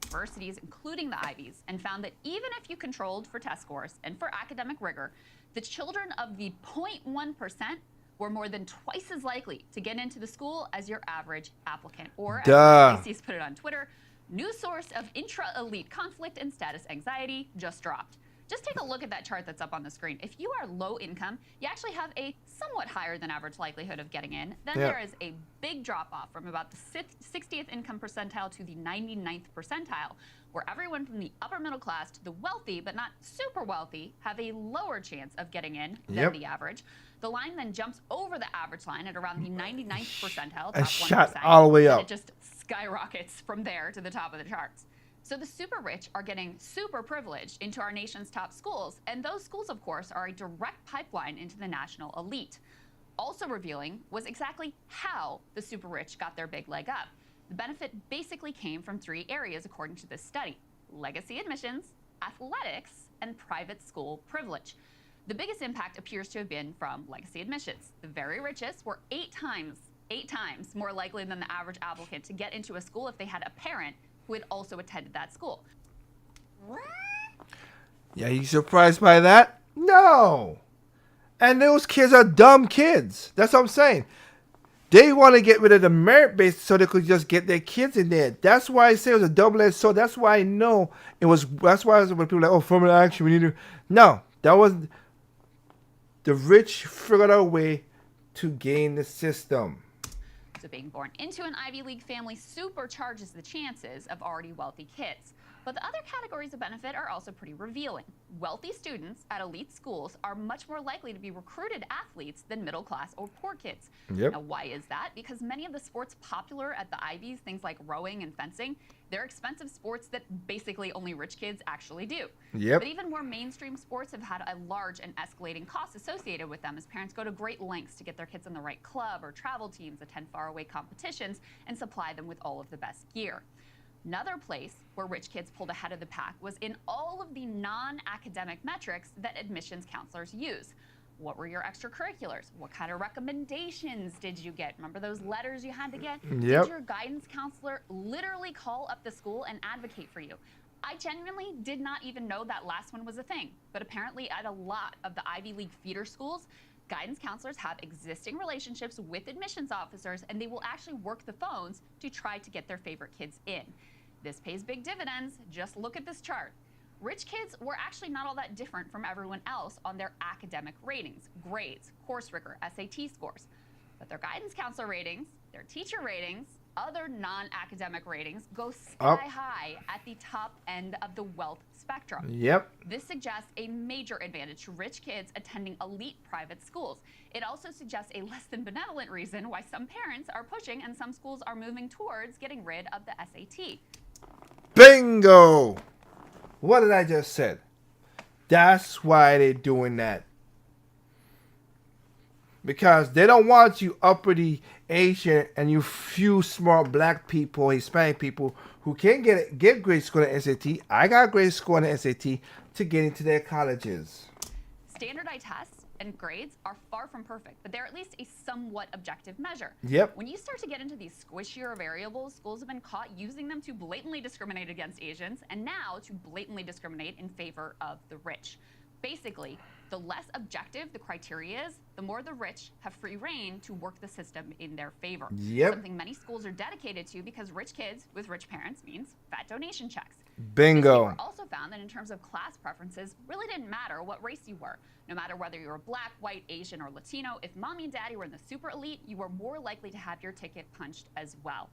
Universities, including the Ivies, and found that even if you controlled for test scores and for academic rigor, the children of the 0.1% were more than twice as likely to get into the school as your average applicant. Or, as Macy's put it on Twitter, New source of intra-elite conflict and status anxiety just dropped. Just take a look at that chart that's up on the screen. If you are low income, you actually have a somewhat higher than average likelihood of getting in. Then there is a big drop off from about the 60th income percentile to the 99th percentile, where everyone from the upper middle class to the wealthy, but not super wealthy, have a lower chance of getting in than the average. The line then jumps over the average line at around the 99th percentile, top 1%, shot all the way up. and it just skyrockets from there to the top of the charts. So the super rich are getting super privileged into our nation's top schools, and those schools, of course, are a direct pipeline into the national elite. Also revealing was exactly how the super rich got their big leg up. The benefit basically came from 3 areas, according to this study: legacy admissions, athletics, and private school privilege. The biggest impact appears to have been from legacy admissions. The very richest were 8 times more likely than the average applicant to get into a school if they had a parent who had also attended that school. Yeah, you surprised by that? No. And those kids are dumb kids. That's what I'm saying. They want to get rid of the merit base so they could just get their kids in there. That's why I say it was a double-edged sword. That's why I know it was. That's why when people are like, oh, affirmative action, we need to. No, that wasn't. The rich figured out a way to gain the system. So being born into an Ivy League family supercharges the chances of already wealthy kids. But the other categories of benefit are also pretty revealing. Wealthy students at elite schools are much more likely to be recruited athletes than middle class or poor kids. Now, why is that? Because many of the sports popular at the Ivies, things like rowing and fencing, they're expensive sports that basically only rich kids actually do. But even more mainstream sports have had a large and escalating cost associated with them, as parents go to great lengths to get their kids in the right club or travel teams, attend faraway competitions, and supply them with all of the best gear. Another place where rich kids pulled ahead of the pack was in all of the non-academic metrics that admissions counselors use. What were your extracurriculars? What kind of recommendations did you get? Remember those letters you had to get? Did your guidance counselor literally call up the school and advocate for you? I genuinely did not even know that last one was a thing, but apparently at a lot of the Ivy League feeder schools, guidance counselors have existing relationships with admissions officers, and they will actually work the phones to try to get their favorite kids in. This pays big dividends. Just look at this chart. Rich kids were actually not all that different from everyone else on their academic ratings, grades, course rigor, SAT scores. But their guidance counselor ratings, their teacher ratings, other non-academic ratings go sky high at the top end of the wealth spectrum. This suggests a major advantage to rich kids attending elite private schools. It also suggests a less than benevolent reason why some parents are pushing and some schools are moving towards getting rid of the SAT. Bingo! What did I just say? That's why they're doing that. Because they don't want you uppity Asian and you few smart black people, Hispanic people who can't get grade score on the SAT. I got grade score on the SAT to get into their colleges. Standardized tests and grades are far from perfect, but they're at least a somewhat objective measure. When you start to get into these squishier variables, schools have been caught using them to blatantly discriminate against Asians and now to blatantly discriminate in favor of the rich. Basically, the less objective the criteria is, the more the rich have free reign to work the system in their favor. Something many schools are dedicated to because rich kids with rich parents means fat donation checks. Bingo. This paper also found that in terms of class preferences, really didn't matter what race you were. No matter whether you were black, white, Asian, or Latino, if mommy and daddy were in the super elite, you were more likely to have your ticket punched as well.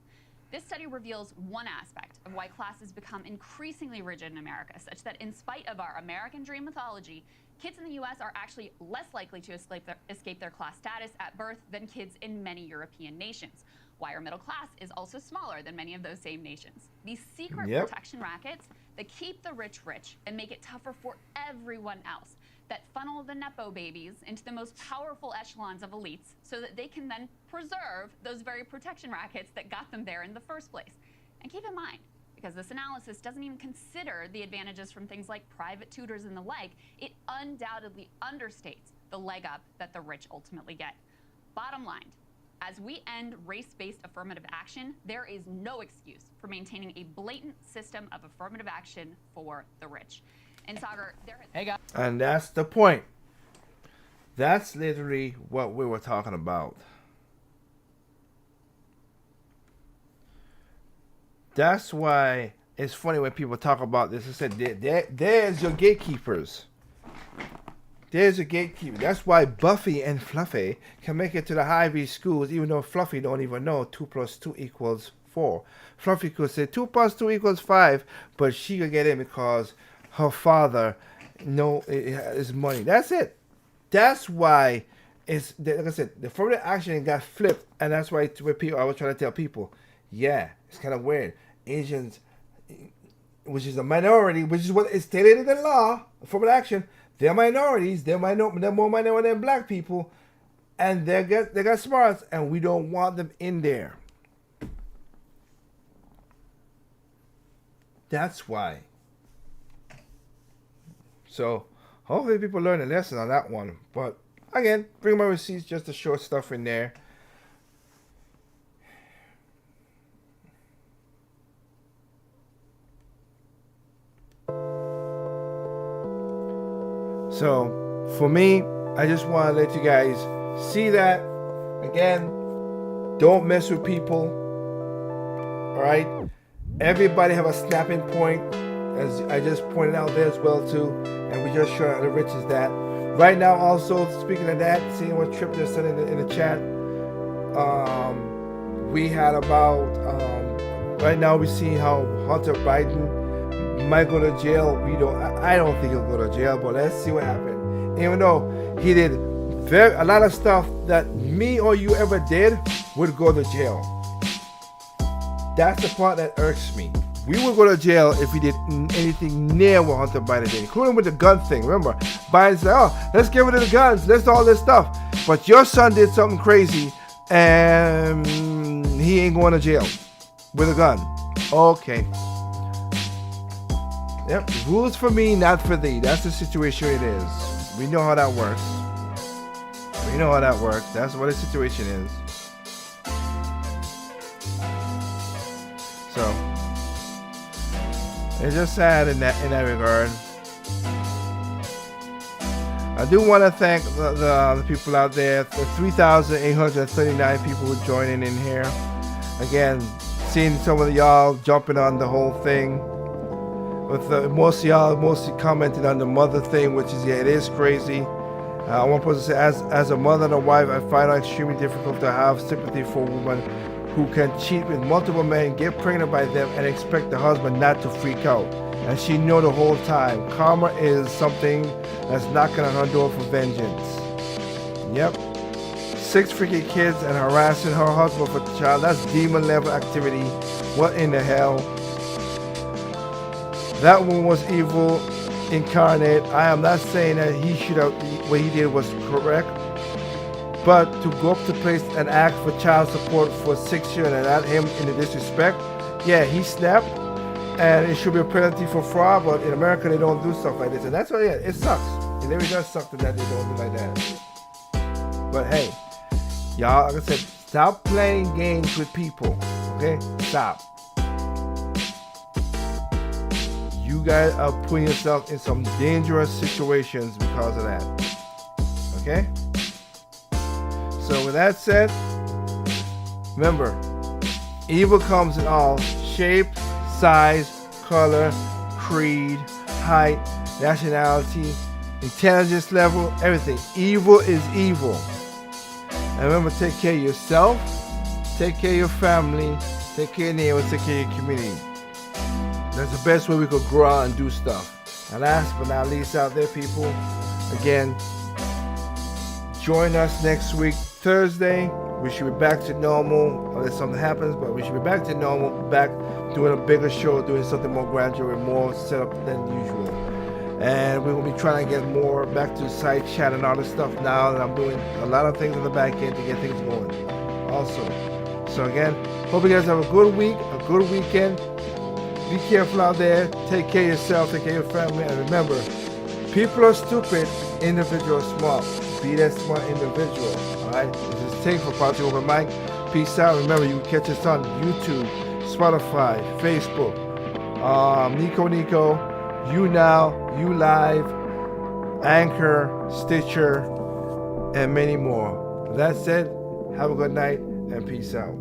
This study reveals one aspect of why classes become increasingly rigid in America, such that in spite of our American dream mythology, kids in the U.S. are actually less likely to escape their class status at birth than kids in many European nations. Why our middle class is also smaller than many of those same nations. These secret protection rackets that keep the rich rich and make it tougher for everyone else, that funnel the Nepo babies into the most powerful echelons of elites so that they can then preserve those very protection rackets that got them there in the first place. And keep in mind, because this analysis doesn't even consider the advantages from things like private tutors and the like, it undoubtedly understates the leg up that the rich ultimately get. Bottom line, as we end race-based affirmative action, there is no excuse for maintaining a blatant system of affirmative action for the rich. And Sagar, and that's the point. That's literally what we were talking about. That's why it's funny when people talk about this. I said, there's your gatekeepers. There's a gatekeeper. That's why Buffy and Fluffy can make it to the Ivy schools, even though Fluffy don't even know 2 + 2 = 4. Fluffy could say 2 + 2 = 5, but she could get in because her father is money. That's it. That's why it's, like I said, the affirmative action got flipped, and that's why I was trying to tell people, yeah, it's kind of weird. Asians, which is a minority, which is what is stated in the law, affirmative action, they're minorities. They're more minority than black people, and they got smarts, and we don't want them in there. That's why. So hopefully people learn a lesson on that one. But again, bring my receipts, just the short stuff in there. So for me, I just want to let you guys see that. Again, don't mess with people. All right? Everybody have a snapping point, as I just pointed out there as well too. And we just showed how the rich is that. Right now also, speaking of that, seeing what Trip just said in the chat, we had about, right now we're seeing how Hunter Biden might go to jail. I don't think he'll go to jail, but let's see what happens. Even though he did a lot of stuff that me or you ever did, would go to jail. That's the part that irks me. We would go to jail if we did anything near what Hunter Biden did, including with the gun thing. Remember, Biden said, oh, let's get rid of the guns, let's do all this stuff. But your son did something crazy, and he ain't going to jail with a gun. Okay. Yep, rules for me, not for thee. That's the situation it is. We know how that works. We know how that works. That's what the situation is. So it's just sad in that regard. I do want to thank the people out there, the 3,839 people who joining in here. Again, seeing some of y'all jumping on the whole thing. With most of y'all mostly commenting on the mother thing, which is, yeah, it is crazy. One person said, as a mother and a wife, I find it extremely difficult to have sympathy for women who can cheat with multiple men, get pregnant by them, and expect the husband not to freak out. And she know the whole time. Karma is something that's knocking on her door for vengeance. Yep. 6 freaking kids and harassing her husband for the child. That's demon level activity. What in the hell? That one was evil incarnate. I am not saying that he should have, what he did was correct. But to go up to place and ask for child support for 6 years and not him in the disrespect, yeah, he snapped, and it should be a penalty for fraud. But in America, they don't do stuff like this, and that's why, yeah, it sucks. It really does suck that they don't do like that. But hey, y'all, like I said, stop playing games with people. Okay, stop. You guys are putting yourself in some dangerous situations because of that. Okay. So with that said, remember, evil comes in all shape, size, color, creed, height, nationality, intelligence level, everything. Evil is evil. And remember, take care of yourself, take care of your family, take care of your neighbors, take care of your community. That's the best way we could grow out and do stuff. And last but not least out there, people, again, join us next week, Thursday. We should be back to normal, unless something happens, but we should be back to normal, back doing a bigger show, doing something more gradual and more set up than usual. And we will be trying to get more back to side chat and all this stuff now that I'm doing a lot of things on the back end to get things going also. So again, hope you guys have a good week, a good weekend. Be careful out there. Take care of yourself, take care of your family, and remember, people are stupid, individuals are smart. Be that smart individual. Alright? This is Tank for Positive Open Mic. Peace out. Remember, you can catch us on YouTube, Spotify, Facebook, Nico, YouNow, YouLive, Anchor, Stitcher, and many more. With that said, have a good night and peace out.